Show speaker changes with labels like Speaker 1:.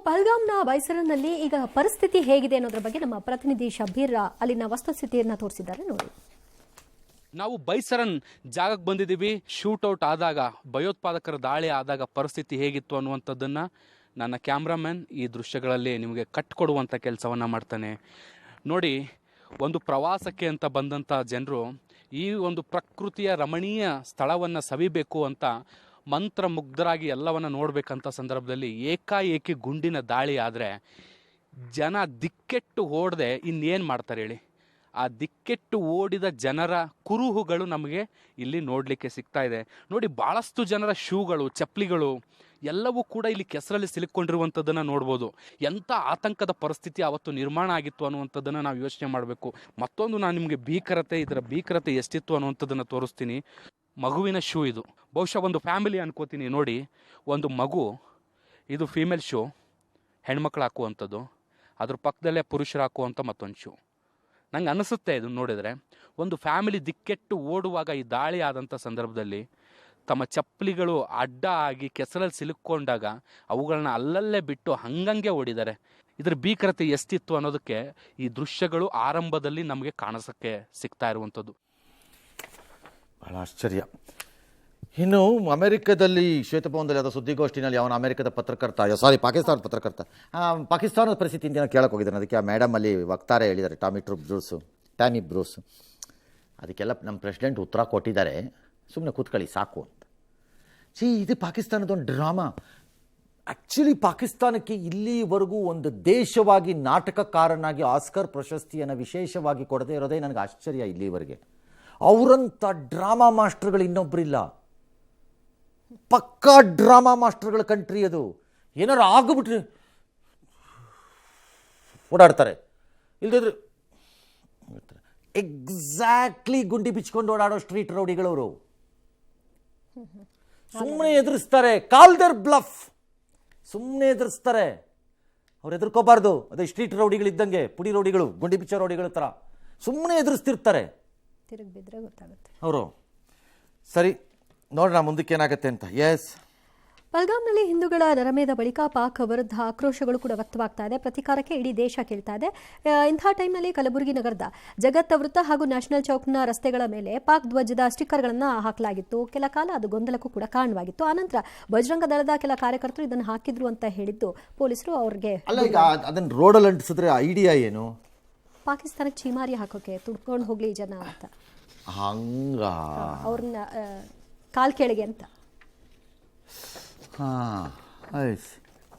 Speaker 1: ಪಹಲ್ಗಾಮ್ನ ಬೈಸರನ್ನಲ್ಲಿ ಈಗ ಪರಿಸ್ಥಿತಿ ಹೇಗಿದೆ ಅನ್ನೋದ್ರ ಬಗ್ಗೆ ನಮ್ಮ ಪ್ರತಿನಿಧಿ ಶಬೀರ್ ಅಲ್ಲಿನ ವಸ್ತುಸ್ಥಿತಿಯನ್ನ ತೋರಿಸಿದ್ದಾರೆ ನೋಡಿ.
Speaker 2: ನಾವು ಬೈಸರನ್ ಜಾಗಕ್ಕೆ ಬಂದಿದ್ದೀವಿ. ಶೂಟೌಟ್ ಆದಾಗ, ಭಯೋತ್ಪಾದಕರ ದಾಳಿ ಆದಾಗ ಪರಿಸ್ಥಿತಿ ಹೇಗಿತ್ತು ಅನ್ನುವಂಥದ್ದನ್ನು ನನ್ನ ಕ್ಯಾಮ್ರಾಮನ್ ಈ ದೃಶ್ಯಗಳಲ್ಲಿ ನಿಮಗೆ ಕಟ್ಟಿಕೊಡುವಂಥ ಕೆಲಸವನ್ನು ಮಾಡ್ತಾನೆ. ನೋಡಿ, ಒಂದು ಪ್ರವಾಸಕ್ಕೆ ಅಂತ ಬಂದಂಥ ಜನರು ಈ ಒಂದು ಪ್ರಕೃತಿಯ ರಮಣೀಯ ಸ್ಥಳವನ್ನು ಸವಿಬೇಕು ಅಂತ ಮಂತ್ರಮುಗ್ಧರಾಗಿ ಎಲ್ಲವನ್ನು ನೋಡಬೇಕಂತ ಸಂದರ್ಭದಲ್ಲಿ ಏಕಾಏಕಿ ಗುಂಡಿನ ದಾಳಿ ಆದರೆ ಜನ ದಿಕ್ಕೆಟ್ಟು ಓಡದೆ ಇನ್ನೇನು ಮಾಡ್ತಾರೆ ಹೇಳಿ. ಆ ದಿಕ್ಕೆಟ್ಟು ಓಡಿದ ಜನರ ಕುರುಹುಗಳು ನಮಗೆ ಇಲ್ಲಿ ನೋಡಲಿಕ್ಕೆ ಸಿಗ್ತಾ ಇದೆ. ನೋಡಿ, ಭಾಳಷ್ಟು ಜನರ ಶೂಗಳು, ಚಪ್ಪಲಿಗಳು ಎಲ್ಲವೂ ಕೂಡ ಇಲ್ಲಿ ಕೆಸರಲ್ಲಿ ಸಿಲುಕೊಂಡಿರುವಂಥದ್ದನ್ನು ನೋಡ್ಬೋದು. ಎಂಥ ಆತಂಕದ ಪರಿಸ್ಥಿತಿ ಅವತ್ತು ನಿರ್ಮಾಣ ಆಗಿತ್ತು ಅನ್ನುವಂಥದ್ದನ್ನು ನಾವು ಯೋಚನೆ ಮಾಡಬೇಕು. ಮತ್ತೊಂದು ನಾನು ನಿಮಗೆ ಇದರ ಭೀಕರತೆ ಎಷ್ಟಿತ್ತು ಅನ್ನುವಂಥದ್ದನ್ನು ತೋರಿಸ್ತೀನಿ. ಮಗುವಿನ ಶೂ ಇದು, ಬಹುಶಃ ಒಂದು ಫ್ಯಾಮಿಲಿ ಅನ್ಕೋತೀನಿ. ನೋಡಿ, ಒಂದು ಮಗು, ಇದು ಫೀಮೇಲ್ ಶೂ, ಹೆಣ್ಮಕ್ಳು ಹಾಕುವಂಥದ್ದು, ಅದ್ರ ಪಕ್ಕದಲ್ಲೇ ಪುರುಷರು ಹಾಕುವಂಥ ಮತ್ತೊಂದು ಶೂ. ನಂಗೆ ಅನಿಸುತ್ತೆ ಇದು ನೋಡಿದರೆ ಒಂದು ಫ್ಯಾಮಿಲಿ ದಿಕ್ಕೆಟ್ಟು ಓಡುವಾಗ ಈ ದಾಳಿ ಆದಂಥ ಸಂದರ್ಭದಲ್ಲಿ ತಮ್ಮ ಚಪ್ಪಲಿಗಳು ಅಡ್ಡ ಆಗಿ ಕೆಸರಲ್ಲಿ ಸಿಲುಕೊಂಡಾಗ ಅವುಗಳನ್ನ ಅಲ್ಲಲ್ಲೇ ಬಿಟ್ಟು ಹಂಗಂಗೆ ಓಡಿದ್ದಾರೆ. ಇದರ ಭೀಕರತೆ ಎಷ್ಟಿತ್ತು ಅನ್ನೋದಕ್ಕೆ ಈ ದೃಶ್ಯಗಳು ಆರಂಭದಲ್ಲಿ ನಮಗೆ ಕಾಣಿಸೋಕ್ಕೆ ಸಿಗ್ತಾ ಇರುವಂಥದ್ದು.
Speaker 3: ಬಹಳ ಆಶ್ಚರ್ಯ. ಇನ್ನು ಅಮೆರಿಕದಲ್ಲಿ ಶ್ವೇತಭವನದಲ್ಲಿ ಯಾವುದೋ ಸುದ್ದಿಗೋಷ್ಠಿನಲ್ಲಿ ಅವನ ಅಮೆರಿಕದ ಪಾಕಿಸ್ತಾನದ ಪತ್ರಕರ್ತ ಪಾಕಿಸ್ತಾನದ ಪರಿಸ್ಥಿತಿ ಇಂದಿನ ಕೇಳಕ್ಕೆ ಹೋಗಿದ್ದಾನೆ. ಅದಕ್ಕೆ ಆ ಮೇಡಮ್ ಅಲ್ಲಿ ವಕ್ತಾರೆ ಹೇಳಿದ್ದಾರೆ, ಟ್ಯಾಮಿ ಬ್ರೂಸ್. ಅದಕ್ಕೆಲ್ಲ ನಮ್ಮ ಪ್ರೆಸಿಡೆಂಟ್ ಉತ್ತರ ಕೊಟ್ಟಿದ್ದಾರೆ, ಸುಮ್ಮನೆ ಕೂತ್ಕೊಳ್ಳಿ ಸಾಕು ಅಂತ. ಇದು ಪಾಕಿಸ್ತಾನದ ಒಂದು ಡ್ರಾಮಾ. ಆ್ಯಕ್ಚುಲಿ ಪಾಕಿಸ್ತಾನಕ್ಕೆ ಇಲ್ಲಿವರೆಗೂ ಒಂದು ದೇಶವಾಗಿ ನಾಟಕಕಾರನಾಗಿ ಆಸ್ಕರ್ ಪ್ರಶಸ್ತಿಯನ್ನು ವಿಶೇಷವಾಗಿ ಕೊಡದೇ ಇರೋದೇ ನನಗೆ ಆಶ್ಚರ್ಯ. ಇಲ್ಲಿವರೆಗೆ ಅವರಂಥ ಡ್ರಾಮಾ ಮಾಸ್ಟರ್ಗಳು ಇನ್ನೊಬ್ಬರಿಲ್ಲ. ಪಕ್ಕಾ ಡ್ರಾಮಾ ಮಾಸ್ಟರ್ಗಳ ಕಂಟ್ರಿ ಅದು. ಏನಾರು ಆಗಿಬಿಟ್ರೆ ಓಡಾಡ್ತಾರೆ, ಇಲ್ದಿದ್ರೆ ಎಕ್ಸಾಕ್ಟ್ಲಿ ಗುಂಡಿ ಬಿಚ್ಕೊಂಡು ಓಡಾಡೋ ಸ್ಟ್ರೀಟ್ ರೌಡಿಗಳವರು. ಸುಮ್ಮನೆ ಎದುರಿಸ್ತಾರೆ, ಕಾಲ್ದರ್ ಬ್ಲಫ್, ಸುಮ್ಮನೆ ಎದುರಿಸ್ತಾರೆ. ಅವ್ರು ಎದುರ್ಕೋಬಾರ್ದು. ಅದೇ ಸ್ಟ್ರೀಟ್ ರೌಡಿಗಳಿದ್ದಂಗೆ, ಪುಡಿ ರೌಡಿಗಳು, ಗುಂಡಿ ಬಿಚ್ಚೋ ರೌಡಿಗಳ ಥರ ಸುಮ್ಮನೆ ಎದುರಿಸ್ತಿರ್ತಾರೆ ಅವರು. ಸರಿ, ನೋಡೋಣ ಮುಂದಕ್ಕೆ ಏನಾಗುತ್ತೆ ಅಂತ. ಎಸ್,
Speaker 1: ಪಹಲ್ಗಾಮ್ನಲ್ಲಿ ಹಿಂದೂಗಳ ನರಮೇಧ ಬಳಿಕ ಪಾಕ್ ವಿರುದ್ಧ ಆಕ್ರೋಶಗಳು ಕೂಡ ವ್ಯಕ್ತವಾಗ್ತಾ ಇದೆ. ಪ್ರತಿಕಾರಕ್ಕೆ ಇಡೀ ದೇಶ ಕೇಳ್ತಾ ಇದೆ. ಇಂಥ ಟೈಮ್ನಲ್ಲಿ ಕಲಬುರಗಿ ನಗರದ ಜಗತ್ ವೃತ್ತ ಹಾಗೂ ನ್ಯಾಷನಲ್ ಚೌಕ್ನ ರಸ್ತೆಗಳ ಮೇಲೆ ಪಾಕ್ ಧ್ವಜದ ಸ್ಟಿಕ್ಕರ್ಗಳನ್ನು ಹಾಕಲಾಗಿತ್ತು. ಕೆಲ ಕಾಲ ಅದು ಗೊಂದಲಕ್ಕೂ ಕೂಡ ಕಾರಣವಾಗಿತ್ತು. ಆನಂತರ ಬಜರಂಗ ದಳದ ಕೆಲ ಕಾರ್ಯಕರ್ತರು ಇದನ್ನು ಹಾಕಿದ್ರು ಅಂತ ಹೇಳಿದ್ದು ಪೊಲೀಸರು ಅವ್ರಿಗೆ.
Speaker 3: ಅದನ್ನು ರೋಡಲ್ಲಿ ಅಂಟಿಸಿದ್ರೆ ಐಡಿಯಾ ಏನು?
Speaker 1: ಪಾಕಿಸ್ತಾನಕ್ಕೆ ಚೀಮಾರಿ ಹಾಕೋಕೆ, ತುಡ್ಕೊಂಡು ಹೋಗ್ಲಿ ಜನ ಅಂತ,
Speaker 3: ಹಂಗ
Speaker 1: ಅವ್ರನ್ನ ಕಾಲ್ ಕೆಳಗೆ ಅಂತ.
Speaker 3: ಹಾಂ,